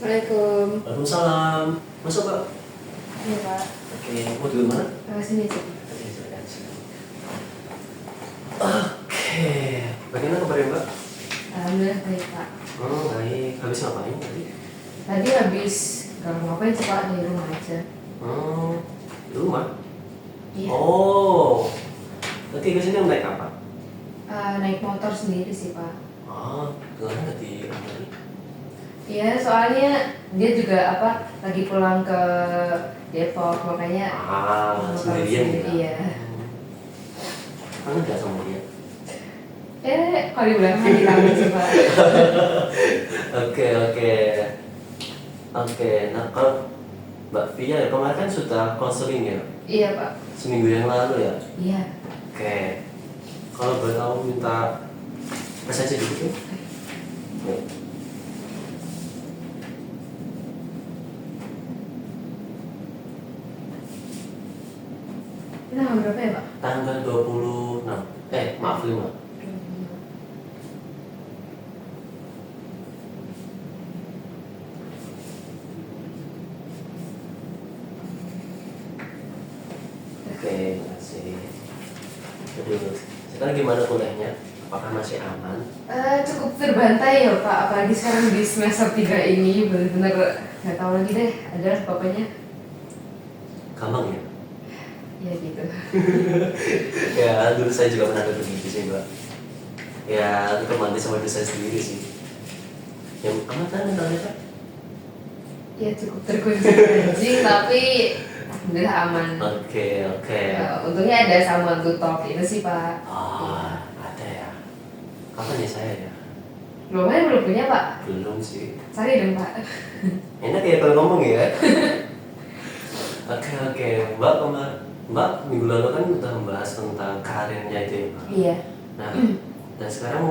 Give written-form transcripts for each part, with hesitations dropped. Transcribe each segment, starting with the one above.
Assalamualaikum. Waalaikumsalam. Masuk, Pak. Iya Pak. Oke, mau duduk mana? Sini sih. Oke, silakan. Oke, bagaimana kabarnya, Mbak? Alhamdulillah baik Pak. Oh, baik. Habis ngapain tadi? Tadi habis nggak ngapain sih Pak, di rumah aja. Di rumah? Iya. Oh, nanti ke sini naik apa? Naik motor sendiri sih Pak. Oh, kemarin nggak di rumah tadi? Iya, soalnya dia juga lagi pulang ke Depok, makanya motor Sendirian sendiri, ya? iya. Kangen nggak sama dia? Kalau dibilang lagi kangen sih Pak. Oke. Nah kalau Mbak Via ya, kemarin kan sudah konseling ya? Iya Pak. Seminggu yang lalu ya? Iya. Oke. Kalau boleh tahu minta presentasi dikit ya? Ya. Ini tanggal berapa ya Pak? Tanggal 26. Maaf 5. Oke, makasih. Aduh, sekarang gimana kuliahnya? Apakah masih aman? Cukup terbantai ya Pak, apalagi sekarang di semester 3 ini bener-bener nggak tahu lagi deh, adalah pokoknya Gampang ya? ya gitu. Ya, dulu saya juga pernah ada begitu sih, Mbak. Ya, itu romantis sama diri saya sendiri sih. Yang aman kan mentalnya, Pak? Ya cukup tergunjing tapi alhamdulillah aman. Oke. Untungnya ada someone to talk itu sih Pak. Oh, ada ya. Kapan ya saya ya? Belum punya Pak. Belum sih. Cari dong Pak. Enak ya kalau ngomong ya. Oke. Mbak minggu lalu kan udah membahas tentang karirnya itu ya, Mbak. Iya. Nah, dan sekarang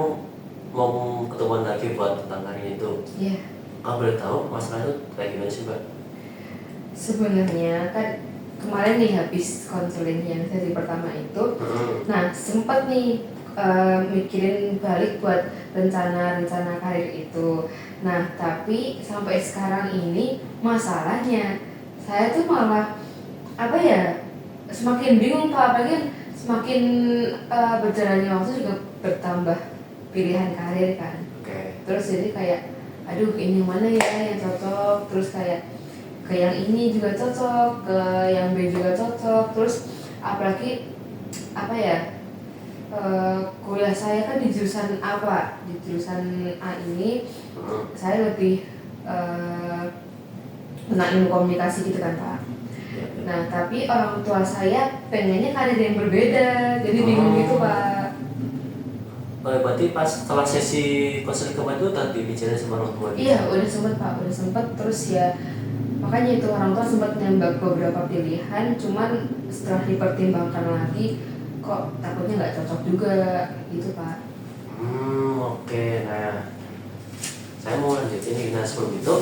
mau ketemuan lagi buat tentang karirnya itu. Iya. Kalau boleh tahu masalah itu kayak gimana sih, Mbak? Sebenarnya kan kemarin nih habis konseling yang sesi pertama itu, nah sempat nih mikirin balik buat rencana karir itu. Nah tapi sampai sekarang ini masalahnya saya tuh malah semakin bingung Pak, apalagi kan semakin berjalannya waktu juga bertambah pilihan karir kan. Oke. Terus jadi kayak aduh ini mana ya yang cocok, terus kayak ke yang ini juga cocok, ke yang B juga cocok, terus apalagi kuliah saya kan di jurusan di jurusan A ini saya lebih tentang ilmu komunikasi gitu kan Pak. Nah tapi orang tua saya pengennya karir yang berbeda, jadi bingung gitu Pak. Berarti pas setelah sesi konseling kemarin itu tadi bicara sama orang tua? Iya udah sempet Pak, terus ya makanya itu orang tua sempat nembak beberapa pilihan, cuman setelah dipertimbangkan lagi kok takutnya nggak cocok juga gitu Pak. Oke. Nah, saya mau lanjutin nih. Nah sebelum itu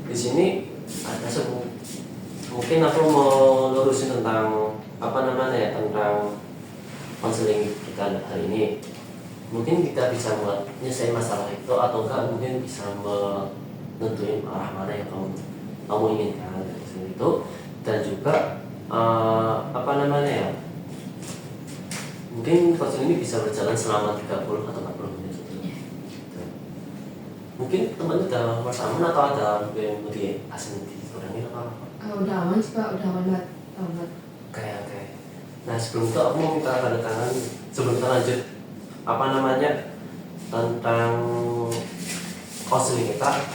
di sini ada mungkin aku mau lurusin tentang tentang konseling kita hari ini. Mungkin kita bisa menyelesaikan masalah itu atau enggak mungkin bisa nentuin arah mana yang kamu inginkan dari sini itu, dan juga mungkin proses ini bisa berjalan selama 30 atau 40 menit gitu. Mungkin teman udah bersama atau ada yang mau diasing dikurangin apa? Udah aman sih Pak, udah aman banget. Oke. Nah sebelum itu aku mau minta tanda tangan sebelum kita lanjut tentang konseling kita.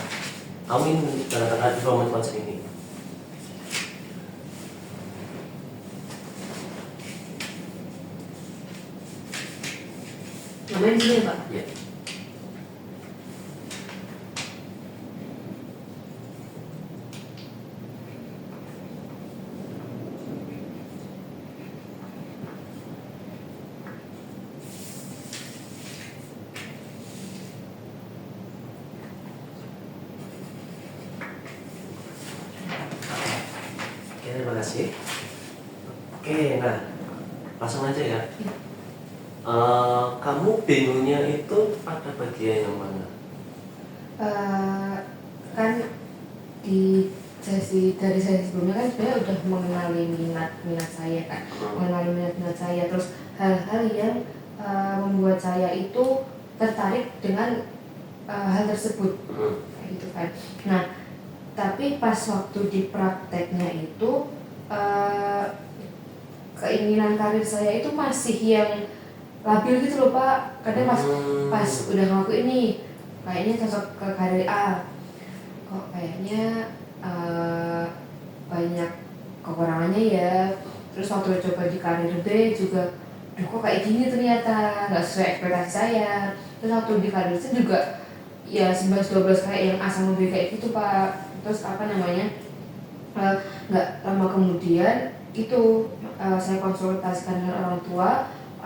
Kamu ingin tanda tangan di format konseling ini. Namanya di sini Pak. Ya. Terima kasih. Oke, nah langsung aja ya. Kamu bingungnya itu pada bagian yang mana? kan di dari sesi sebelumnya kan sebenarnya udah mengenali minat saya kan, mengenali minat saya, terus hal-hal yang membuat saya itu tertarik dengan hal tersebut kayak gitu kan. Nah tapi pas waktu di prakteknya itu keinginan karir saya itu masih yang labil gitu loh Pak. Kadang pas udah ngelakuin ini kayaknya cocok ke karir A, kok kayaknya banyak kekurangannya ya. Terus waktu coba di karir B juga, kok kayak gini ternyata nggak sesuai ekspektasi saya. Terus waktu di karir C juga ya 11-12 kayak yang A sama B kayak gitu Pak. Terus nggak lama kemudian itu saya konsultasikan dengan orang tua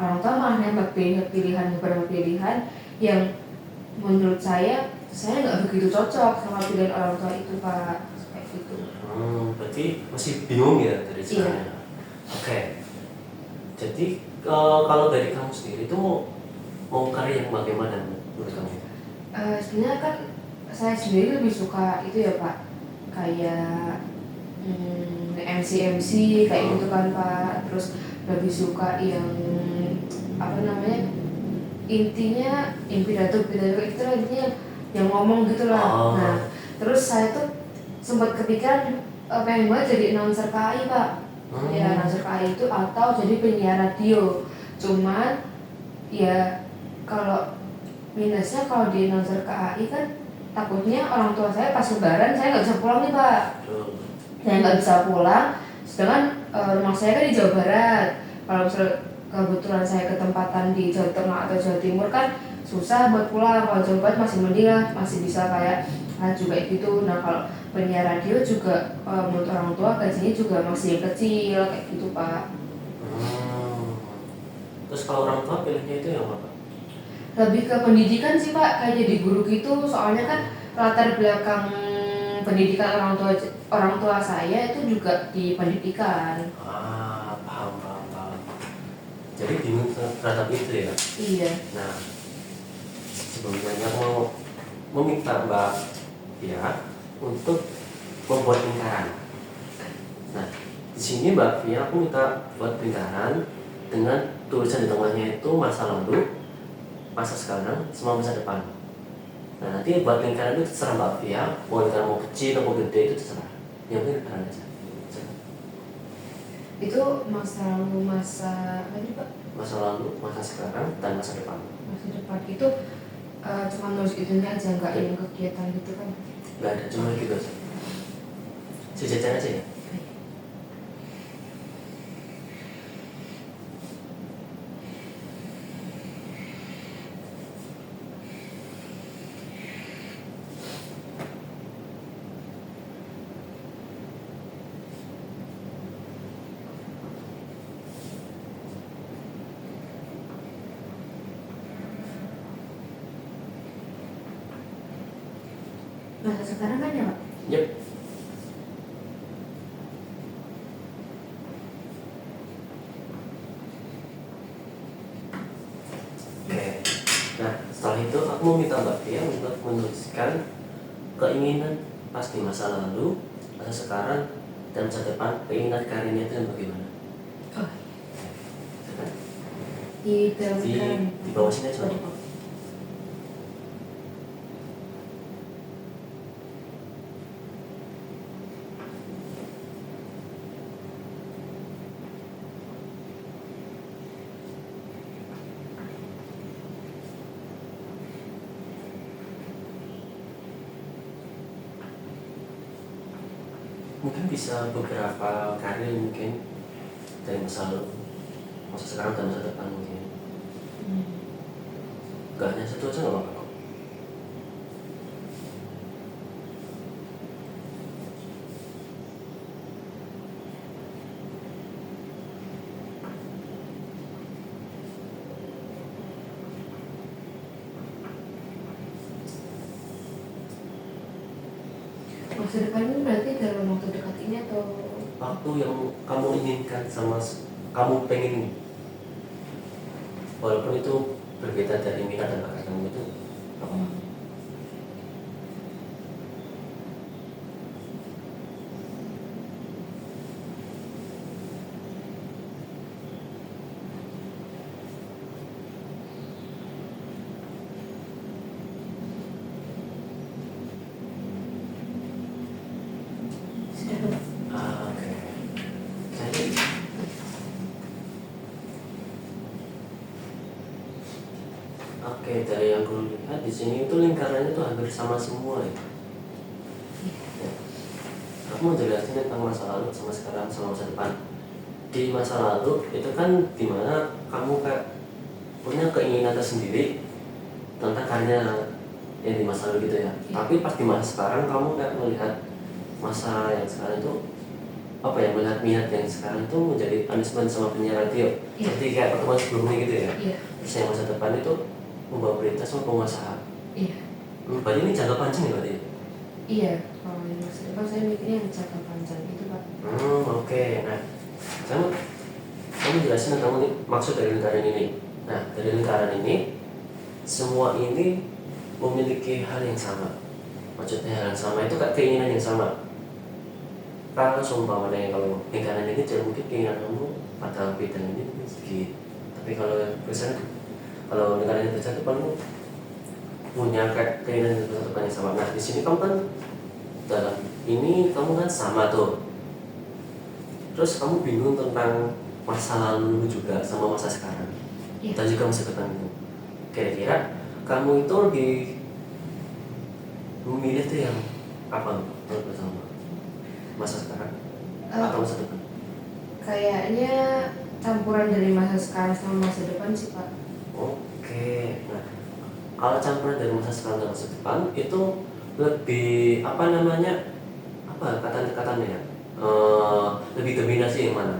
malah nembak beberapa pilihan yang menurut saya nggak begitu cocok sama pilihan orang tua itu Pak, kayak gitu. Berarti masih bingung ya dari caranya. Iya. Oke. Jadi kalau dari kamu sendiri itu mau karya yang bagaimana menurut kamu? Sebenarnya kan saya sendiri lebih suka itu ya Pak, kayak MC kayak gitu kan Pak. Terus lebih suka yang intinya yang pidato itu lah, intinya yang ngomong gitu lah. Nah terus saya tuh sempat kepikiran pengen banget jadi announcer KAI Pak. Ya announcer KAI itu atau jadi penyiar radio. Cuman ya kalau minusnya kalau di announcer KAI kan takutnya orang tua saya pas lebaran saya nggak bisa pulang nih Pak. Saya nggak bisa pulang, sedangkan rumah saya kan di Jawa Barat. Kalau misalnya kebetulan saya ketempatan di Jawa Tengah atau Jawa Timur kan susah buat pulang. Kalau Jawa Barat masih mending lah, masih bisa kayak juga gitu. Nah kalau penyiar radio juga menurut orang tua gajinya juga masih kecil kayak gitu Pak. Terus kalau orang tua pilihnya itu yang apa? Lebih ke pendidikan sih Pak, kayak jadi guru gitu. Soalnya kan latar belakang pendidikan orang tua saya itu juga di pendidikan. Paham. Jadi bingung terhadap itu ya? Iya. Nah, sebelumnya aku mau meminta Mbak Pia untuk membuat lingkaran. Nah, di sini Mbak Pia aku minta buat lingkaran dengan tulisan di tengahnya itu masa lalu, masa sekarang, sama masa depan. Nah, nanti buat lingkaran itu terserah Mbak Pia, mau lingkaran mau kecil atau mau gede itu terserah. Yang penting lingkaran aja. Itu masa lalu, masa apa nih Pak? Masa lalu, masa sekarang, dan masa depan. Masa depan itu cuma nulis itunya aja, nggak yang kegiatan gitu kan? Nggak ada, cuma gitu aja. Sejajar aja ya. Masa sekarang kan ya Pak? Yep. Oke. Nah, setelah itu aku mau minta Mbak Pia untuk menuliskan keinginan pas di masa lalu, masa sekarang, dan masa depan, keinginan karirnya itu bagaimana? Di dalam di bawah sini aja. Mungkin bisa beberapa karir mungkin dari masa lalu, masa sekarang dan masa depan mungkin. Gak hanya satu aja nggak apa-apa kok. Masa depan ini berarti dalam waktu dekat ini atau waktu yang kamu inginkan sama kamu pengen, walaupun itu berbeda dari minat dan bakat kamu itu apa? Oke, dari yang gue lihat di sini itu lingkarannya tuh hampir sama semua ya. Ya. Aku mau jelasin tentang masa lalu sama sekarang sama masa depan. Di masa lalu itu kan dimana kamu kayak punya keinginan tersendiri tentang karya yang di masa lalu gitu ya. Tapi pas di masa sekarang kamu kayak melihat masa yang sekarang itu apa ya, melihat minat yang sekarang itu menjadi punishment sama penyiar radio. Seperti kayak pertemuan sebelumnya gitu ya. Terus yang masa depan itu membawa berita sama pengusaha. Berarti ini jangka panjang ya berarti? Iya, kalau yang masa depan saya mikirnya yang jangka panjang itu Pak. Oke. Nah, kamu jelasin tentang maksud dari lingkaran ini. Nah, dari lingkaran ini semua ini memiliki hal yang sama. Maksudnya hal yang sama itu kayak keinginan yang sama. Kalau seumpamanya kalau lingkaran ini tidak mungkin keinginan kamu pada bidang ini sedikit. Tapi kalau misalnya kalau lingkaran ini terjadi kamu punya kayak keinginan yang sama. Nah, di sini kamu kan dalam ini kamu kan sama tuh. Terus kamu bingung tentang masa lalu juga sama masa sekarang. Dan juga masa depan itu. Kira-kira kamu itu lebih memilih tuh yang apa menurut bersama? Masa sekarang atau masa depan? Kayaknya campuran dari masa sekarang sama masa depan sih Pak. Oke. Nah, kalau campuran dari masa sekarang dan masa depan itu lebih apa namanya? Apa kata-katanya ya? Lebih dominasi yang mana?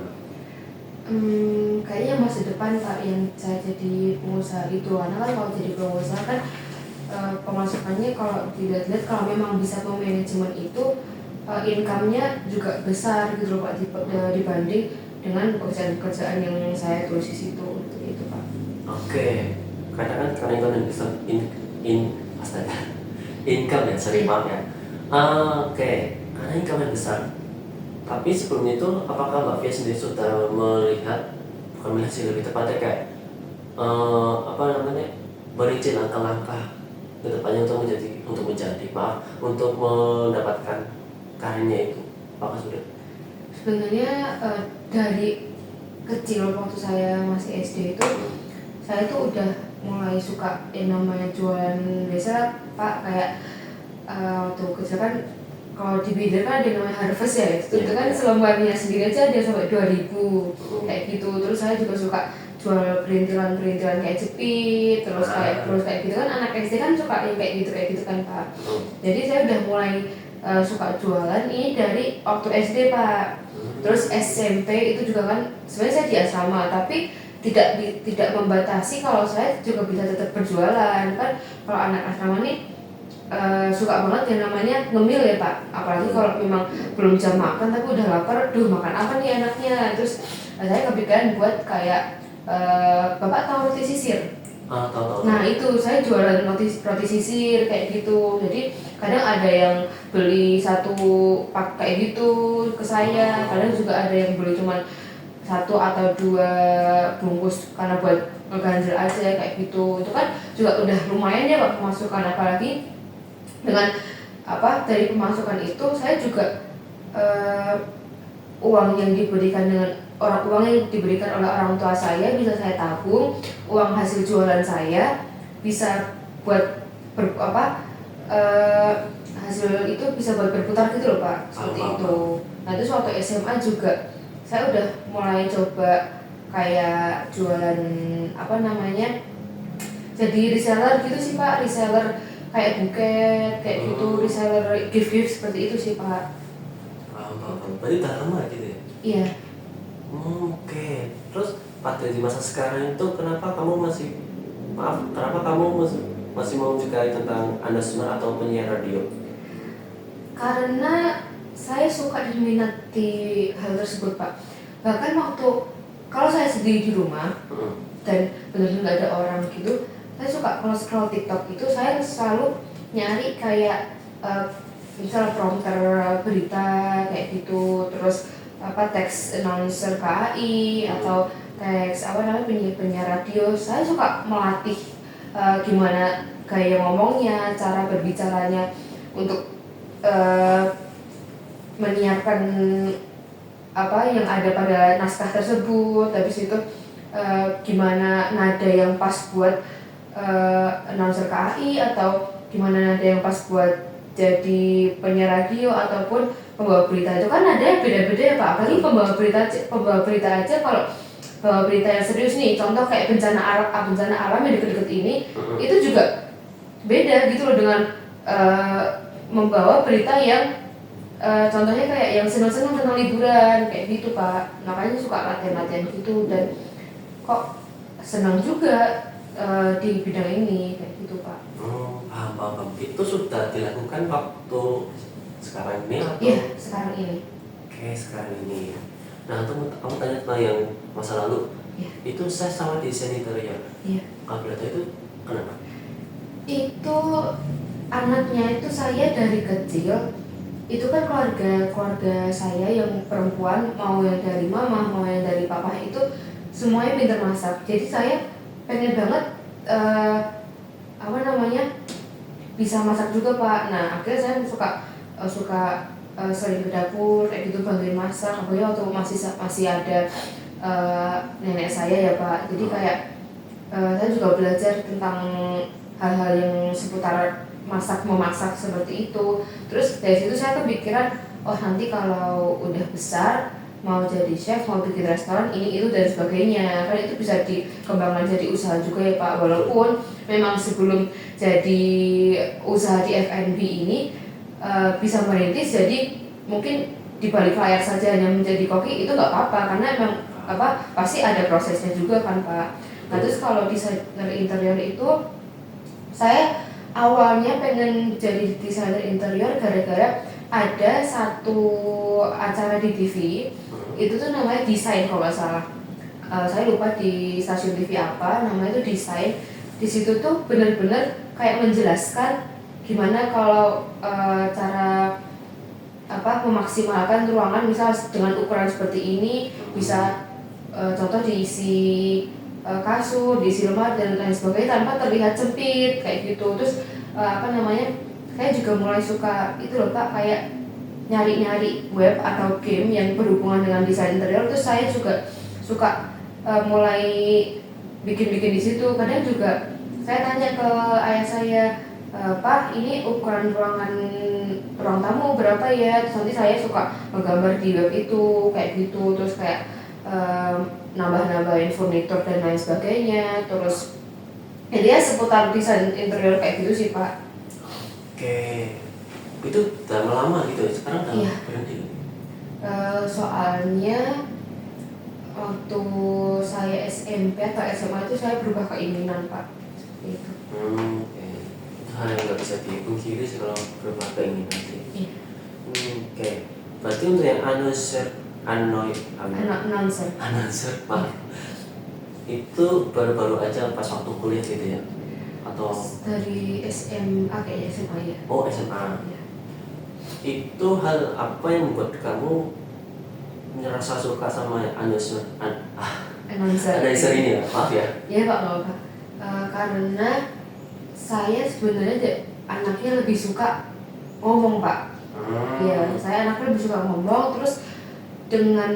Kayaknya masa depan Pak, yang saya jadi pengusaha itu. Karena kan kalau jadi pengusaha kan pemasukannya kalau dilihat-lihat kalau memang bisa manajemen itu income-nya juga besar gitu loh Pak, dibanding dengan pekerjaan-pekerjaan yang saya tulis di situ itu Pak. Oke. Katakan karena itu bisa astaga. Income ya, sorry maaf ya. Oke, karena income yang besar. Tapi sebelum itu, apakah Mbak Fia sendiri sudah melihat, bukan melihat sih lebih tepatnya kayak apa namanya, merinci langkah-langkah ke depannya untuk mendapatkan karirnya itu, apakah sudah? Sebenarnya dari kecil waktu saya masih SD itu, saya tuh udah mulai suka yang namanya jualan. Biasa Pak, kayak waktu kecil kan kalau di bidar kan ada yang namanya harvest ya, itu kan selembarnya sendiri aja ada sampai 2.000 kayak gitu. Terus saya juga suka jual perintilan kayak jepit, terus kayak gitu kan, anak SD kan suka yang kayak gitu kan Pak. Jadi saya udah mulai suka jualan ini dari waktu SD Pak. Terus SMP itu juga kan sebenarnya saya di asrama, tapi tidak membatasi kalau saya juga bisa tetap berjualan kan. Kalau anak asrama nih suka banget yang namanya ngemil ya Pak, apalagi kalau memang belum jam makan tapi udah lapar, makan apa nih anaknya. Terus saya kepikiran buat kayak Bapak tahu roti sisir? Tahu. Nah itu saya jualan roti sisir kayak gitu. Jadi kadang ada yang beli satu pak kayak gitu ke saya, kadang juga ada yang beli cuma 1 atau 2 bungkus karena buat ngeganjel aja kayak gitu. Itu kan juga udah lumayan ya Pak pemasukan, apalagi dengan dari pemasukan itu saya juga uang yang diberikan oleh orang tua saya bisa saya tabung, uang hasil jualan saya bisa buat hasil itu bisa buat berputar gitu loh Pak, seperti itu. Nah terus waktu SMA juga saya udah mulai coba kayak jualan jadi reseller gitu sih Pak, reseller kayak buket kayak gitu, reseller gift seperti itu sih Pak. Berarti udah lama gitu ya? Iya. Oke. Terus pada di masa sekarang itu kenapa kamu masih mau menyukai tentang announcer atau penyiar radio? Karena saya suka dan minati hal tersebut Pak. Bahkan waktu kalau saya sendiri di rumah dan benar-benar nggak ada orang gitu, saya suka kalau scroll TikTok itu saya selalu nyari kayak misal prompter berita kayak gitu, terus teks announcer KAI atau teks penyiar radio. Saya suka melatih gimana gaya ngomongnya, cara berbicaranya untuk menyiapkan yang ada pada naskah tersebut. Habis itu gimana nada yang pas buat announcer KAI atau gimana, ada yang pas buat jadi penyiar radio ataupun pembawa berita. Itu kan ada beda-beda ya Pak, apalagi pembawa berita aja. Kalau pembawa berita yang serius nih, contoh kayak bencana alam yang deket-deket ini, itu juga beda gitu loh dengan membawa berita yang contohnya kayak yang senang-senang tentang liburan kayak gitu Pak. Makanya suka latihan-latihan gitu, dan kok senang juga di bidang ini kayak gitu Pak. Paham. Itu sudah dilakukan waktu sekarang ini atau? Iya, sekarang ini. Oke, sekarang ini. Nah, kamu tanya tentang yang masa lalu. Iya. Itu saya sama desain interior. Iya. Kalau boleh tahu itu kenapa? Itu anaknya itu saya dari kecil. Itu kan keluarga saya yang perempuan, mau yang dari mama, mau yang dari papa, itu semuanya pintar masak. Jadi saya pengen banget bisa masak juga Pak. Nah akhirnya saya suka sering ke dapur kayak gitu, bantuin masak. Apalagi waktu masih ada nenek saya ya Pak. Jadi kayak saya juga belajar tentang hal-hal yang seputar memasak seperti itu. Terus dari situ saya kepikiran, oh nanti kalau udah besar mau jadi chef, mau bikin restoran ini itu dan sebagainya, kan itu bisa dikembangkan jadi usaha juga ya Pak. Walaupun memang sebelum jadi usaha di F&B ini bisa merintis, jadi mungkin di balik layar saja hanya menjadi koki itu nggak apa-apa, karena emang pasti ada prosesnya juga kan Pak. Nah terus kalau desainer interior itu, saya awalnya pengen jadi desainer interior gara-gara ada satu acara di TV, itu tuh namanya Desain kalau nggak salah. Saya lupa di stasiun TV apa, namanya itu Desain. Di situ tuh benar-benar kayak menjelaskan gimana kalau cara memaksimalkan ruangan, misal dengan ukuran seperti ini bisa contoh diisi kasur, diisi lemari dan lain sebagainya tanpa terlihat sempit kayak gitu. Terus saya juga mulai suka itu loh Pak, kayak nyari-nyari web atau game yang berhubungan dengan desain interior. Terus saya juga suka mulai bikin-bikin di situ. Kadang juga saya tanya ke ayah saya, Pak ini ukuran ruang tamu berapa ya? Terus nanti saya suka menggambar di web itu kayak gitu. Terus kayak nambah-nambahin furnitur dan lain sebagainya. Terus jadi ya seputar desain interior kayak gitu sih Pak. Oke, itu udah lama gitu ya? Sekarang udah berhenti? Soalnya waktu saya SMP atau SMA itu saya berubah keinginan Pak. Itu. Oke. Itu hal yang nggak bisa dipungkiri sih kalau berubah keinginan sih. Iya. Oke. Berarti untuk yang announcer, Pak, itu baru-baru aja pas waktu kuliah gitu ya? Atau dari SMA kayaknya SMA ya. Oh SMA. Ya. Itu hal apa yang membuat kamu merasa suka sama announcer ini ya? Maaf ya. Iya Pak, nggak apa. Karena saya sebenarnya anaknya lebih suka ngomong Pak. Iya, saya anaknya lebih suka ngomong. Terus dengan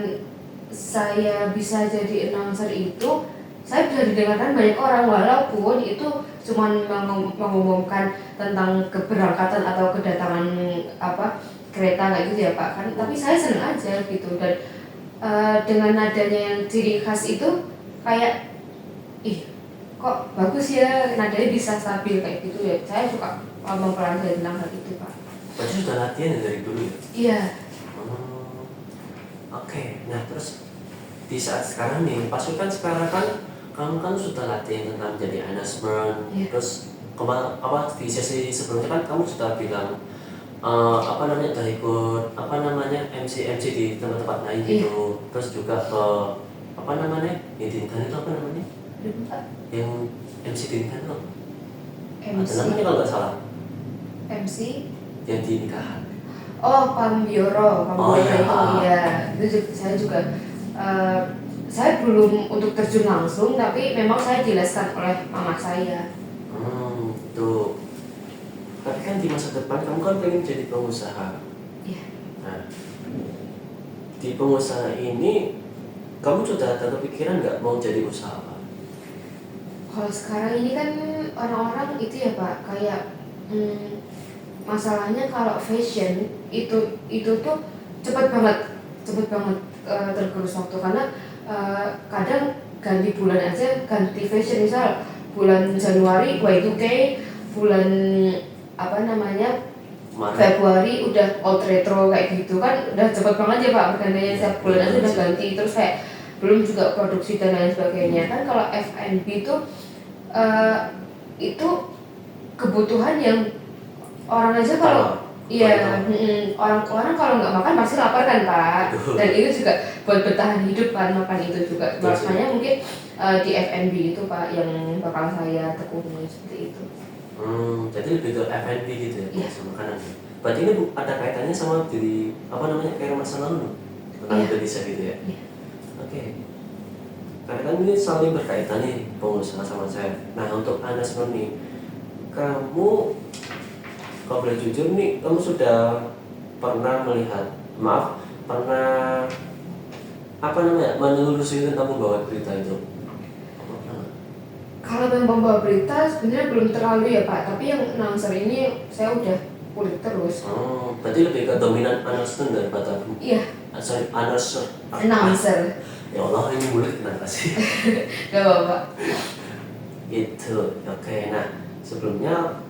saya bisa jadi announcer itu, saya bisa didengarkan banyak orang, walaupun itu cuma mengumumkan tentang keberangkatan atau kedatangan kereta kayak gitu ya Pak kan. Tapi saya senang aja gitu, dan dengan nadanya yang ciri khas itu kayak kok bagus ya, nadanya bisa stabil kayak gitu ya. Saya suka mempelajari tentang hal itu Pak. Berarti sudah latihan dari dulu ya? Iya. Oke. Nah terus di saat sekarang nih, pasukan sekarang kan kamu kan sudah latihan tentang jadi announcement, terus di sesi sebelumnya kan kamu sudah bilang udah ikut MC di tempat-tempat lain gitu, terus juga ke yang di internet itu apa namanya? Yang MC di internet itu ada namanya kalau nggak salah. MC yang di nikahan. Pambioro itu ya. Itu saya juga saya belum untuk terjun langsung, tapi memang saya dijelaskan oleh mama saya. Tuh. Tapi kan di masa depan kamu kan pengen jadi pengusaha. Iya. Nah, di pengusaha ini kamu sudah ada kepikiran nggak mau jadi usaha apa? Kalau sekarang ini kan orang-orang itu ya Pak kayak masalahnya kalau fashion itu tuh cepet banget tergerus waktu karena kadang ganti bulan aja ganti fashion, misal bulan Januari Y2K, bulan apa namanya Maret. Februari udah old retro kayak gitu kan, udah cepet banget ya Pak pergantiannya, setiap bulan aja udah ganti, terus kayak belum juga produksi dan lain sebagainya kan. Kalau F&B itu kebutuhan yang orang aja kalau iya, orang kalau nggak makan pasti lapar kan Pak. Dan itu juga buat bertahan hidup kan, makan itu juga. Makanya mungkin di F&B itu Pak yang bakal saya tekuni seperti itu. Jadi lebih ke F&B gitu ya, Iya. sama makanan. Berarti ini ada kaitannya sama diri apa namanya kayak masa lalu tentang Iya. Indonesia gitu ya. Iya. Oke. Karena kan ini saling berkaitan nih pengusaha sama saya. Nah untuk Anda sendiri nih, kamu kalau boleh jujur nih, kamu sudah pernah apa namanya menelusuri tentang pembawa berita itu? Kalau yang pembawa berita sebenarnya belum terlalu ya Pak, tapi yang announcer ini saya udah kulik terus. Berarti lebih ke dominan announcer daripada Iya. Announcer. Ya Allah, ini mulut kenapa sih? Gak apa-apa. Itu, oke. Nah, sebelumnya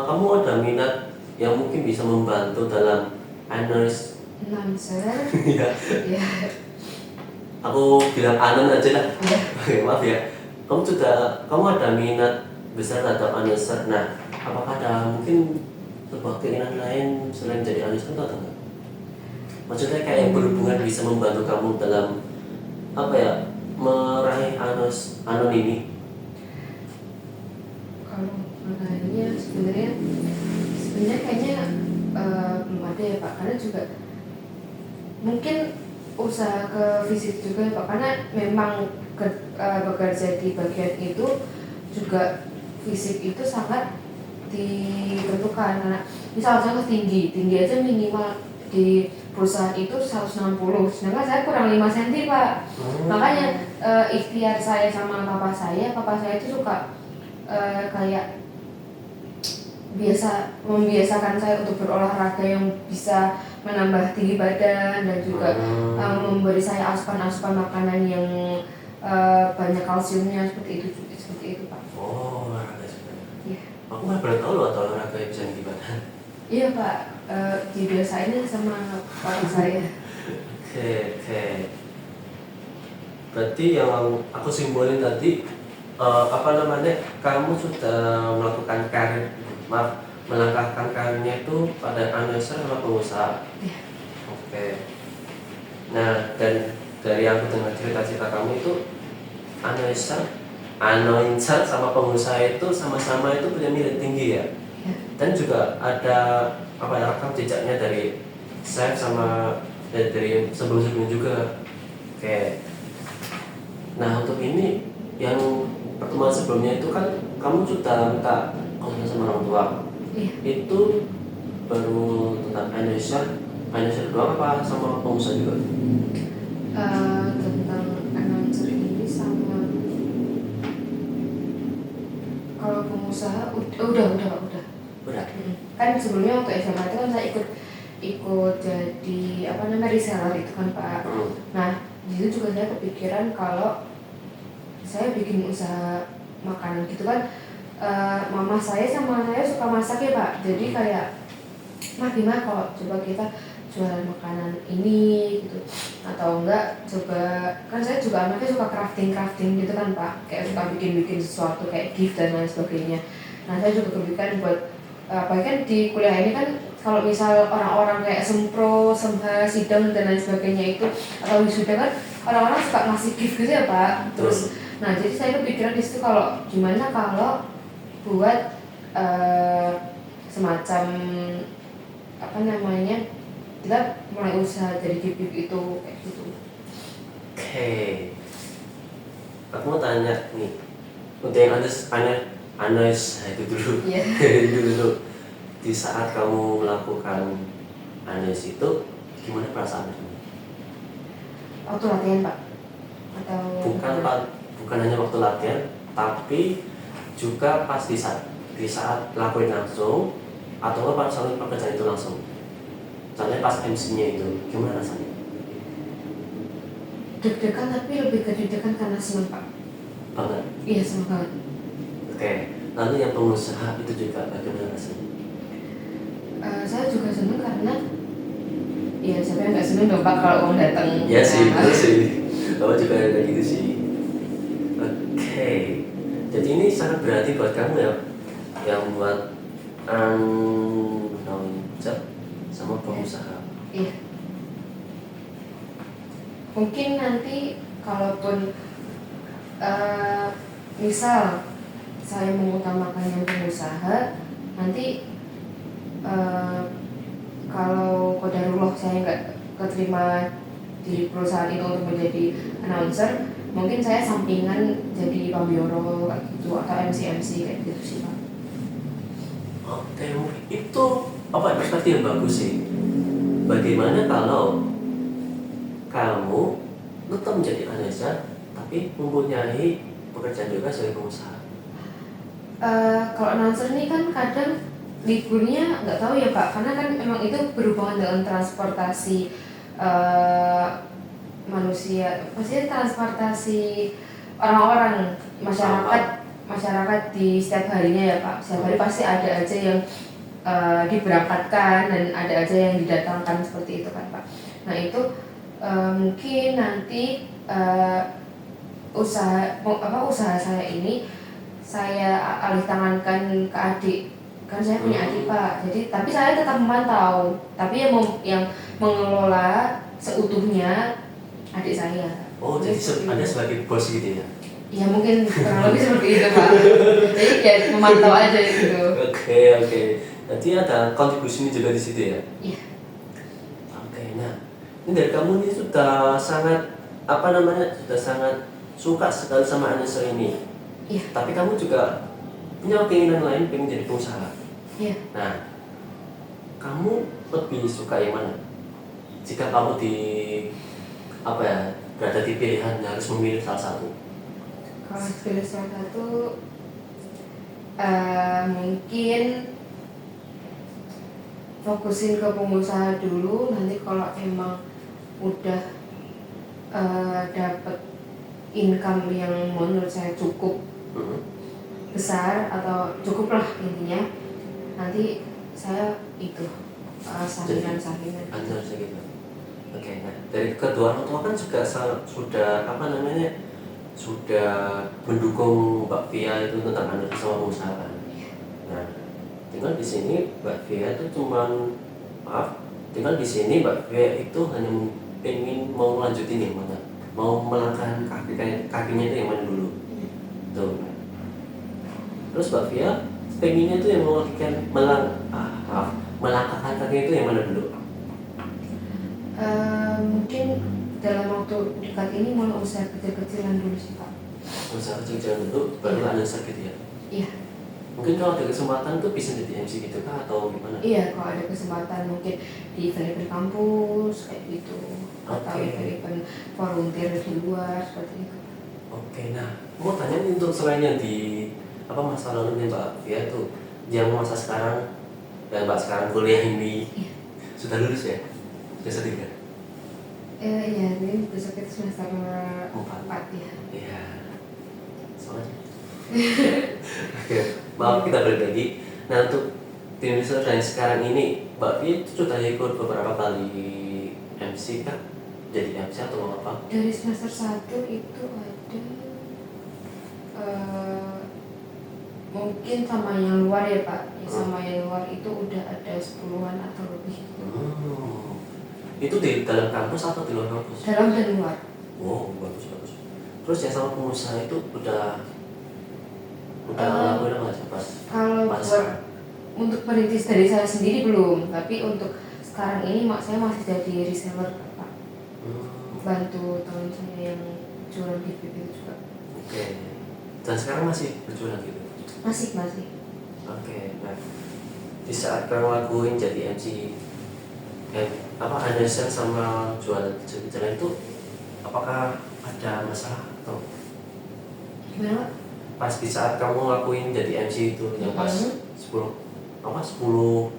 kamu ada minat yang mungkin bisa membantu dalam Announcer. ya. Iya. Aku bilang anon aja lah. Iya. Oke, maaf ya. Kamu ada minat besar atau announcer. Nah, apakah ada mungkin sebuah keinginan lain selain jadi announcer atau enggak? Maksudnya kayak yang berhubungan bisa membantu kamu dalam apa ya, meraih anon ini? Kalau makanya sebenarnya kayaknya belum ada ya Pak, karena juga mungkin usaha ke fisik juga ya Pak, karena memang bekerja di bagian itu juga fisik itu sangat ditentukan, karena misalnya tinggi aja minimal di perusahaan itu 160, sedangkan saya kurang 5 cm Pak. Makanya ikhtiar saya sama papa saya itu suka kayak membiasakan saya untuk berolahraga yang bisa menambah tinggi badan dan juga memberi saya asupan makanan yang banyak kalsiumnya, seperti itu Pak. Oh, olahraga sebenarnya. Iya. Aku malah baru tahu loh atau olahraga yang bisa gimana. Iya Pak, dibiasain sama papa saya. Oke. Berarti yang aku simbolin tadi apa namanya, kamu sudah melangkahkan karirnya itu pada announcer sama pengusaha. Iya. Oke. Nah, dan dari yang aku dengar cerita-cerita kamu itu announcer sama pengusaha itu sama-sama itu punya nilai tinggi ya. Iya. Dan juga ada apa ya, rekam jejaknya dari chef sama dari sebelum-sebelumnya juga. Oke. Nah untuk ini yang pertemuan sebelumnya itu kan kamu sudah minta konsultasi sama orang tua. Iya. Itu baru tentang announcer doang apa sama pengusaha juga? Tentang announcer ini sama kalau pengusaha udah. Kan sebelumnya waktu SMA itu kan saya ikut jadi reseller itu kan Pak. Nah di situ juga saya kepikiran kalau saya bikin usaha makanan gitu kan. Mama saya sama saya suka masak ya Pak, jadi kayak gimana kalau coba kita jualan makanan ini gitu, atau enggak coba, kan saya juga anaknya suka crafting gitu kan Pak, kayak suka bikin sesuatu kayak gift dan lain sebagainya. Nah saya juga kepikiran buat bahkan di kuliah ini kan kalau misal orang-orang kayak sempro, semha, sidang dan lain sebagainya itu atau wisuda kan orang-orang suka ngasih gift gitu ya Pak. Terus nah jadi saya kepikiran di situ kalau gimana kalau buat semacam kita mulai usaha dari gift itu kayak gitu. Oke. Aku mau tanya nih, untuk yang itu dulu. Iya. dulu. Di saat kamu melakukan anes itu, gimana perasaanmu? Waktu latihan Pak? Atau Bukan hanya waktu latihan, tapi juga pas di saat lakuin langsung atau nggak pas saat pekerjaan itu langsung? Contohnya pas MC-nya itu gimana rasanya? Deg-degan, tapi lebih ke deg-degan karena seneng Pak. Banget. Iya, seneng banget. Oke, lalu yang pengusaha itu juga bagaimana rasanya? Saya juga seneng karena ya siapa yang nggak seneng dong Pak kalau uang datang. Iya sih, Nah, betul sih. Bapak juga kayak gitu sih. Oke, jadi ini sangat berarti buat kamu ya, yang buat job sama pengusaha. iya. Mungkin nanti kalaupun misal saya mengutamakan yang pengusaha, nanti kalau qadarullah saya nggak keterima di perusahaan itu untuk menjadi announcer, mungkin saya sampingan jadi pambioro kayak gitu atau MC kayak gitu sih Pak. Oke, itu apa perspektif yang bagus sih. Bagaimana kalau kamu tetap menjadi announcer tapi mempunyai pekerjaan juga sebagai pengusaha? Kalau announcer ini kan kadang liburnya nggak tahu ya Pak, karena kan memang itu berhubungan dengan transportasi manusia, maksudnya transportasi orang-orang masyarakat di setiap harinya ya Pak. Setiap hari pasti ada aja yang diberangkatkan dan ada aja yang didatangkan seperti itu kan Pak. Nah itu mungkin nanti usaha saya ini saya alih tangankan ke adik, kan saya punya adik Pak. Jadi tapi saya tetap memantau, tapi yang mengelola seutuhnya adik saya. Oh, jadi Anda sebagai bos gitu ya? Ya mungkin kurang lebih seperti itu Pak. Jadi ya memantau aja gitu. Oke. Nanti ada kontribusinya juga di situ ya? Iya. Oke, nah ini dari kamu ini sudah sangat sudah sangat suka sekali sama announcer ini. Iya. Tapi kamu juga punya keinginan lain, pengen jadi pengusaha. Iya. Nah, kamu lebih suka yang mana? Jika kamu berada di pilihan harus memilih salah satu. Kalau pilih salah satu, mungkin fokusin ke pengusaha dulu. Nanti kalau emang udah dapet income yang menurut saya cukup besar atau cukup lah intinya, nanti saya itu sampingan. Harusnya gitu. Oke, nah dari kedua orang tua kan juga sudah mendukung Mbak Via itu tentang anak sama pengusaha kan. Nah, tinggal di sini Mbak Via itu Mbak Via itu hanya ingin mau lanjutin yang mana, mau melangkahkan kakinya itu yang mana dulu. Tuh. Terus Mbak Via pengennya itu yang melangkahkan kakinya itu yang mana dulu? Mungkin dalam waktu dekat ini mulai usaha kecil-kecilan dulu sih Pak. Usaha kecil-kecilan dulu baru announcer gitu ya? Iya. Mungkin kalau ada kesempatan tuh bisa jadi MC gitu kah atau gimana? Iya, kalau ada kesempatan mungkin di event kampus kayak gitu. Atau event volunteer di luar seperti itu. Oke, nah mau tanya nih untuk selain yang di masa lalu nih Mbak Via tuh, yang masa sekarang dan Mbak sekarang kuliah ini sudah lulus ya? Sudah S3? Iya, ini besok itu semester 4 ya. Iya. Soalnya. Oke, maaf kita balik lagi. Nah untuk tim research yang sekarang ini, Mbak Via itu sudah ikut beberapa kali MC kah? Jadi MC atau apa? Dari semester 1 itu ada mungkin sama yang luar ya Pak. Sama yang luar itu udah ada 10-an atau lebih. Itu di dalam kampus atau di luar kampus? Dalam dan luar. Wow, bagus. Terus yang sama pengusaha itu udah lakuin apa sih pas? Kalau untuk merintis dari saya sendiri belum, tapi untuk sekarang ini saya masih jadi reseller Pak. Bantu teman saya yang jualan di itu juga. Oke. Dan sekarang masih berjualan gitu? Masih. Oke. Nah, di saat kamu lakuin jadi MC announcer sama jualan kecil-kecilan itu apakah ada masalah atau gimana Pak? pas di saat kamu ngelakuin jadi MC itu yang pas 10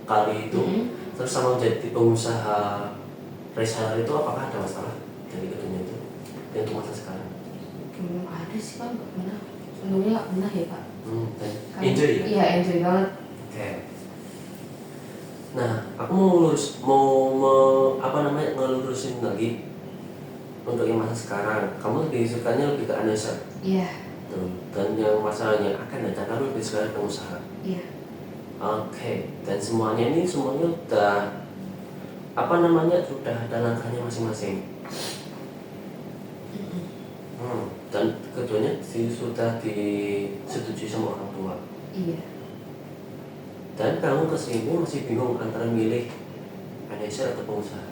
kali itu terus sama jadi pengusaha reseller itu, apakah ada masalah dari keduanya itu yang untuk masa sekarang? Belum ada sih Pak, nggak pernah. Untungnya nggak pernah ya Pak. Dan enjoy ya? Iya, enjoy banget. Oke. Nah, aku ngelurusin lagi untuk yang masa sekarang. Kamu lebih sukanya lebih ke analisa. Iya. Dan yang masalahnya akan datang kamu lebih suka pengusaha. Iya. Oke. Dan semuanya udah sudah ada langkahnya masing-masing. Dan keduanya sudah disetujui sama orang tua. Iya. Dan kamu kesini masih bingung antara milih manajer atau pengusaha.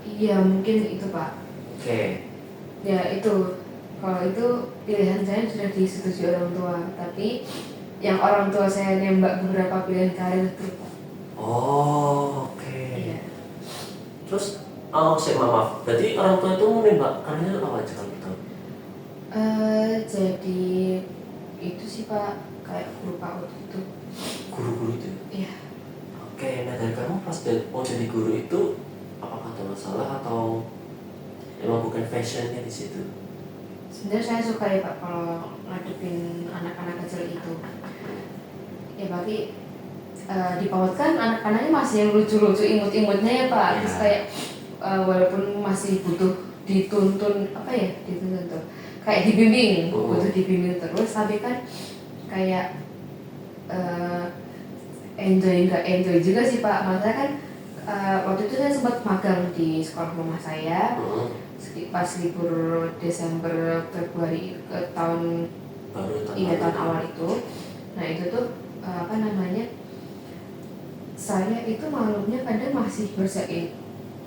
Iya, mungkin itu Pak. Oke. Ya itu, kalau itu pilihan saya sudah disetujui orang tua, tapi yang orang tua saya nembak beberapa pilihan karir itu Pak. Oh, oke. Iya. Terus, maaf, berarti orang tua itu menembak karirnya apa aja kalau gitu? Jadi itu sih Pak, kayak guru PAUD itu. Guru-guru itu? Iya. Oke, nah dari kamu pas mau jadi guru itu apakah ada masalah atau emang bukan fashionnya di situ? Sebenarnya saya suka ya Pak kalau ngadepin anak-anak kecil itu. Ya berarti di PAUD kan anak-anaknya masih yang lucu-lucu, imut-imutnya ya Pak. Ya. Terus kayak walaupun masih butuh dituntun tuh kayak dibimbing, butuh dibimbing terus, tapi kan kayak nggak enjoy juga sih Pak. Maksudnya kan waktu itu saya sempat magang di sekolah mama saya pas libur Desember Februari ke tahun awal itu. Nah itu tuh saya itu malamnya kadang masih ngerjain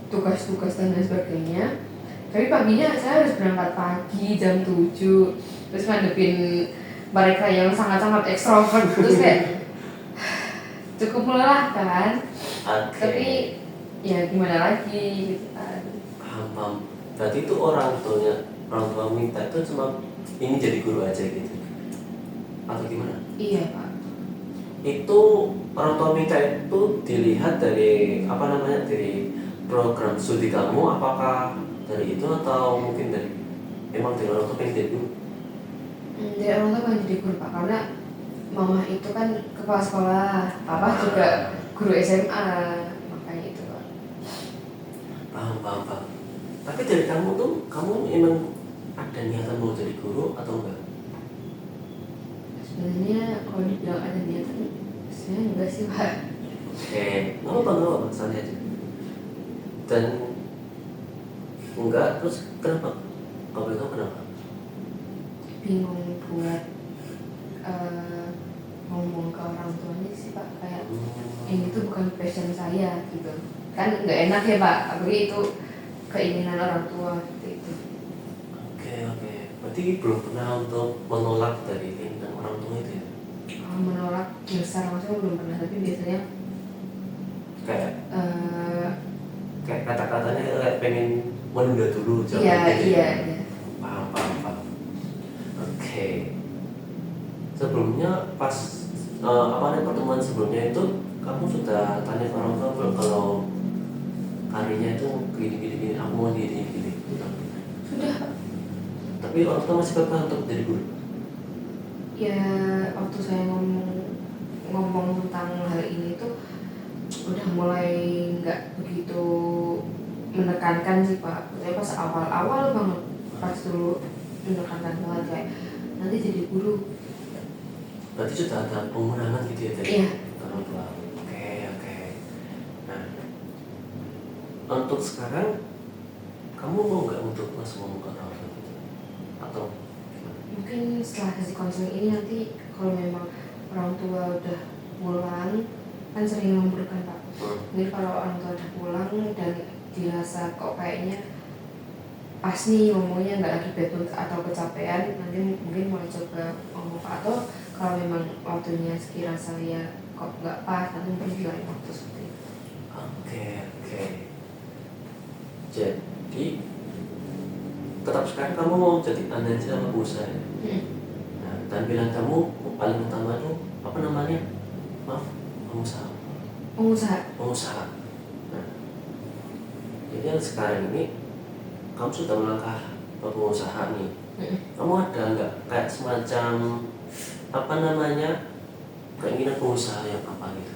tugas-tugas dan lain sebagainya, tapi paginya saya harus berangkat pagi jam 7 terus ngadepin mereka yang sangat-sangat ekstrovert, terus kayak cukup melelahkan. Okay. Tapi ya gimana lagi gitu kan. Paham. Berarti itu orang tua minta itu cuma ini jadi guru aja gitu atau gimana? Iya Pak. Itu orang tua minta itu dilihat dari dari program studi kamu, apakah dari itu atau mungkin dari emang dari orang tua pengen jadi guru? Dari orang tua pengen jadi guru Pak, karena mama itu kan kepala sekolah, papa juga guru SMA, makanya itu Pak. Paham. Tapi dari kamu emang ada niatan mau jadi guru atau enggak? Sebenarnya kalau dibilang ada niatan, sebenarnya enggak sih Pak. Oke, nggak apa-apa, santai aja. Dan enggak, terus kenapa? Kalau itu kenapa? Bingung buat ngomong ke orang tuanya sih Pak, kayak ini tuh bukan passion saya gitu. Kan nggak enak ya Pak, apalagi itu keinginan orang tua seperti itu. Oke. Berarti belum pernah untuk menolak dari keinginan orang tua itu ya? Kalau menolak yang secara langsung belum pernah, tapi biasanya kayak kata-katanya kayak pengen menunda dulu Iya. Paham. Oke. Sebelumnya pas pertemuan sebelumnya itu kamu sudah tanya ke orang tua belum kalau karirnya itu gini, aku mau gini. Sudah. Tapi orang tua masih kekeh untuk jadi guru? Ya waktu saya ngomong tentang hal ini tuh udah mulai nggak begitu menekankan sih Pak. Saya pas awal banget, pas dulu menekankan banget kayak nanti jadi guru. Berarti sudah ada pengurangan gitu ya dari orang tua. Oke. Nah, untuk sekarang kamu mau nggak untuk langsung ngomong ke orang tua gitu? Atau mungkin setelah kasih konseling ini nanti kalau memang orang tua udah pulang, kan sering ngambek kan Pak. Ini kalau orang tua udah pulang dan dirasa kok kayaknya pas nih ngomongnya nggak lagi bad mood atau kecapean, nanti mungkin mulai coba ngomong Pak. Atau kalau memang waktunya sekira saya kok nggak pas, nanti mungkin di lain waktu seperti itu. Oke. Jadi tetap sekarang kamu mau jadi analis sama pengusaha ya? Nah, tampilan kamu paling utama itu apa namanya? Maaf, pengusaha. Pengusaha. Nah, jadi sekarang ini kamu sudah melangkah ke pengusaha nih. Kamu ada nggak kayak semacam apa namanya keinginan pengusaha yang apa gitu?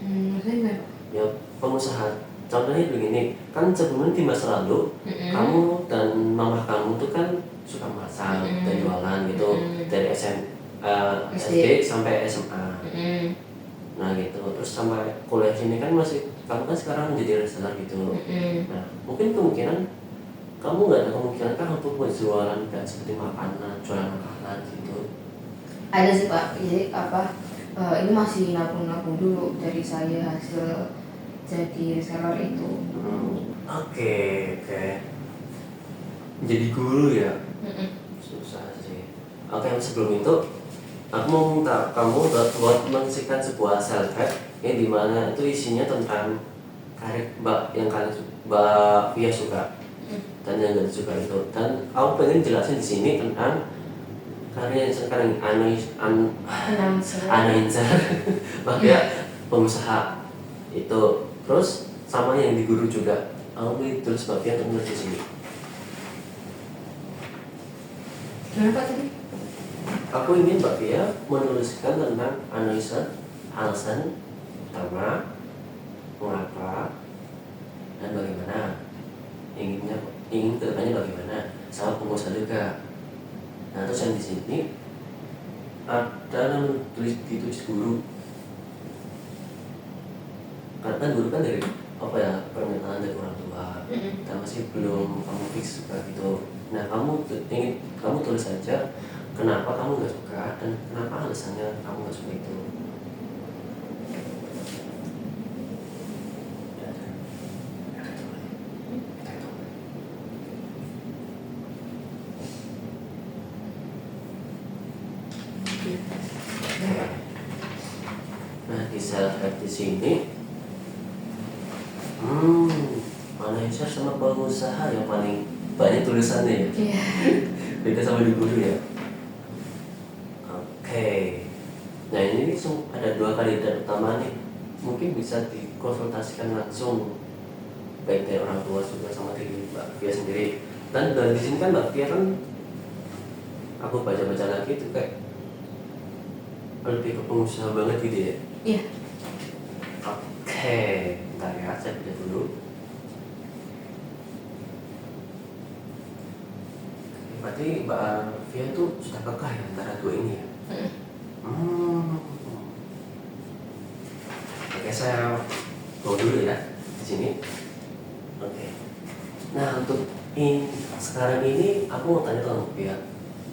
Maksudnya Ya pengusaha. Contohnya begini, kan sebelumnya di masa lalu kamu dan mama kamu tuh kan suka masak dan jualan gitu dari SD sampai SMA. Nah gitu, terus sampai kuliah sini kan masih kamu kan sekarang menjadi reseller gitu. Nah mungkin kemungkinan kamu nggak ada kemungkinan kan untuk berjualan kayak seperti makanan, jualan makanan gitu. ada sih Pak, jadi ini masih nabung dulu dari saya hasil jadi reseller itu. Oke. Jadi guru ya? Susah sih. Oke, sebelum itu aku mau minta kamu buat menyaksikan sebuah self help yang dimana itu isinya tentang karir yang kalian Mbak Via suka dan yang gak suka itu. Dan aku pengen jelasin di sini tentang karya yang sekarang announcer Mbak Via pengusaha itu. Terus sama yang di guru juga. Aku ingin tulis Mbak Via untuk menulis di sini. Kenapa tadi? Aku ingin Mbak Via menuliskan tentang analisis alasan utama, mengapa, dan bagaimana. Ingin kedepannya bagaimana, sama pengusaha juga. Nah terus yang di sini ada ditulis guru. Karena kan guru kan dari apa ya permintaan dari orang tua, dan masih belum kamu fix suka gitu. Nah kamu tulis saja kenapa kamu nggak suka dan kenapa alasannya kamu nggak suka itu. Nah di self help di sini manajer sama pengusaha yang paling banyak tulisannya ya. Beda sama di guru ya. Oke. Nah ini ada 2 kandidat utama nih. Mungkin bisa dikonsultasikan langsung baik dari orang tua juga sama dari Mbak Via sendiri. Dan di sini kan Mbak Via kan aku baca-baca lagi itu kayak lebih ke pengusaha banget gitu ya. Iya. Oke, bentar ya, saya baca dulu. Berarti Mbak Via itu sudah kekeh ya antara 2 ini ya? Oke, saya bawa dulu ya di sini. Oke. Nah untuk sekarang ini aku mau tanya ke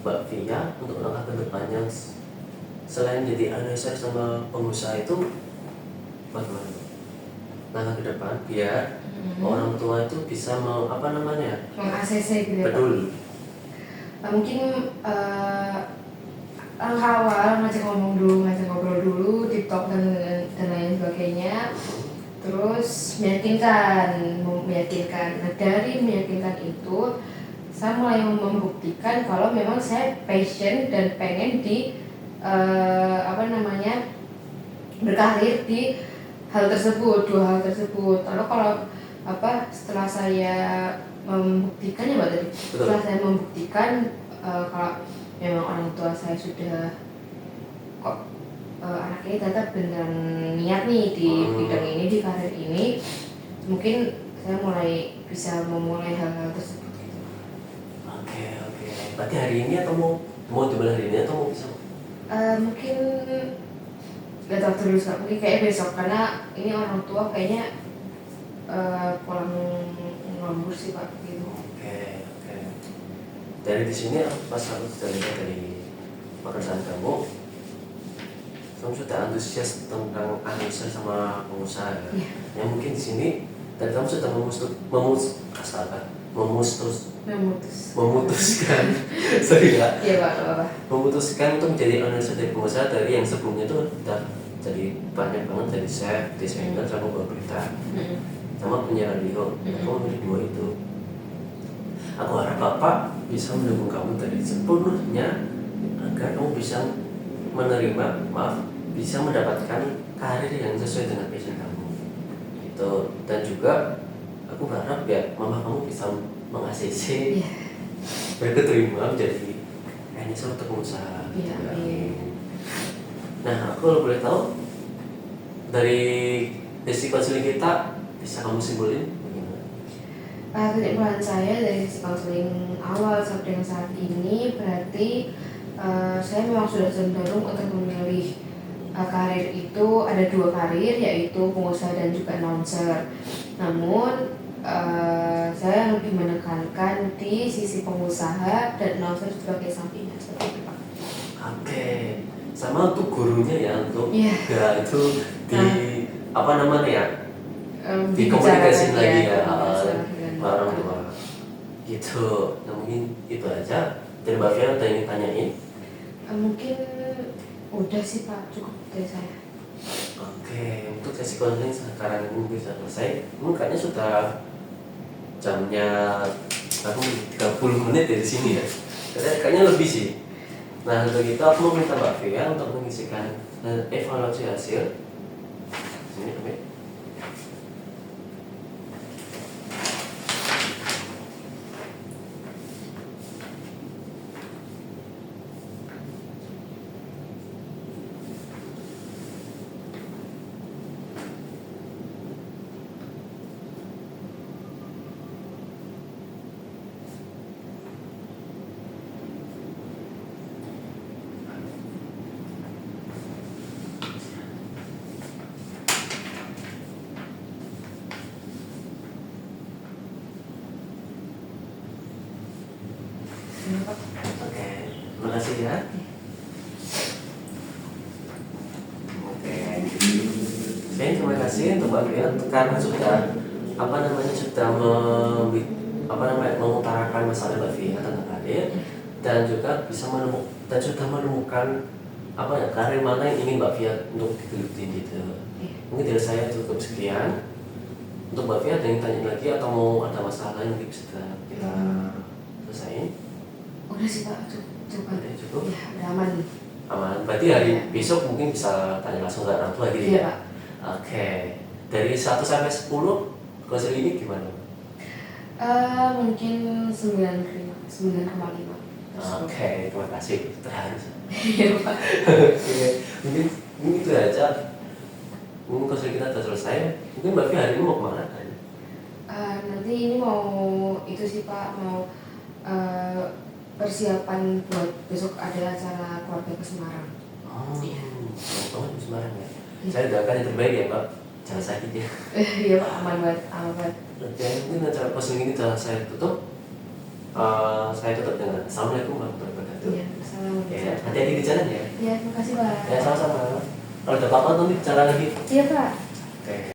Mbak Via untuk langkah kedepannya selain jadi analisis sama pengusaha itu bagaimana? Langkah ke depan biar orang tua itu bisa meng-ACC gitu ya. Betul. Mungkin langkah awal ngajak ngobrol dulu, TikTok dan lain sebagainya. Terus meyakinkan. Nah dari meyakinkan itu saya mulai membuktikan kalau memang saya passion dan pengen di berkarir di hal tersebut, 2 hal tersebut. Lalu kalau setelah saya membuktikan ya Mbak tadi, setelah saya membuktikan kalau memang orang tua saya sudah kok anak ini ternyata beneran niat nih di bidang ini, di karir ini, mungkin saya mulai bisa memulai hal-hal tersebut. Oke. Berarti hari ini atau mau coba hari ini atau mau bisa? Mungkin gak tahu terus, mungkin kayak besok karena ini orang tua kayaknya pulang ngambur sih Pak gitu. Oke. Dari di sini pas aku sudah lihat dari pekerjaan kamu sudah antusias tentang analisis sama pengusaha ya. Yang mungkin di sini dan kamu sudah memutuskan sorry ya. Iya Pak. Memutuskan untuk menjadi analisa dari pengusaha dari yang sebelumnya itu udah jadi banyak banget dari chef, desainer sama berita sama penyiar radio. Aku memilih 2 itu. Aku harap Bapak bisa mendukung kamu dari sepenuhnya agar kamu bisa menerima, bisa mendapatkan karir yang sesuai dengan passion kamu gitu. Dan juga aku berharap ya mama kamu bisa meng-ACC berketerima menjadi suatu pengusaha gitu ya. Nah, aku kalau boleh tahu dari sisi konseling kita bisa kamu simpulin bagaimana? Kesimpulan saya dari sisi konseling awal sampai dengan saat ini berarti saya memang sudah cenderung untuk memilih karir itu ada 2 karir, yaitu pengusaha dan juga announcer. Namun saya lebih menekankan di sisi pengusaha dan announcer sebagai sampingan seperti itu, Pak. Oke, sama untuk gurunya ya, untuk Iya. ya itu di apa namanya ya, dikomunikasiin lagi ya orang tua gitu. Nah mungkin itu aja dari Mbak Fia. Ada yang tanyain? Mungkin udah sih Pak, cukup dari saya. Oke, untuk sesi konseling sekarang ini bisa selesai. Kayaknya sudah jamnya aku 30 menit dari sini ya. Kayaknya lebih sih. Nah untuk itu aku mau minta Mbak Fia untuk mengisikan evaluasi hasil. Sini, oke. Oke, terima kasih ya. Oke, terima kasih untuk Mbak Fia karena sudah mengutarakan masalah Mbak Fia tentang karir dan juga bisa menemukan karir mana yang ingin Mbak Fia untuk digeluti gitu. Mungkin dari saya cukup sekian. Untuk Mbak Fia ada yang tanya lagi atau mau ada masalah yang bisa kita selesaiin? Udah sih Pak, cukup. Cukup? Ya, udah aman. Aman. Berarti hari besok mungkin bisa tanya langsung ke orang tua gitu Iya, ya? Pak. Oke. Dari 1 sampai 10, konseling ini gimana? Mungkin 9,5. Oke, terima kasih. Terharu. Iya Pak. Oke, mungkin itu aja. Mungkin konseling kita sudah selesai. Mungkin Mbak Fia hari ini mau kemana kan? Nanti ini mau itu sih Pak, mau persiapan buat besok ada acara keluarga ke Semarang. Oh, Iya. banget di Semarang ya. Saya doakan yang terbaik ya Mbak. Jangan sakit ya. Iya Pak, aman banget. Oke, mungkin acara konseling ini sudah saya tutup. Saya tutup dengan Assalamualaikum warahmatullahi wabarakatuh. Iya, assalamualaikum. Ya, hati-hati di jalan ya. Iya, terima kasih Pak. Ya, sama-sama. Kalau ada apa-apa nanti bicara lagi. Iya Pak. Oke.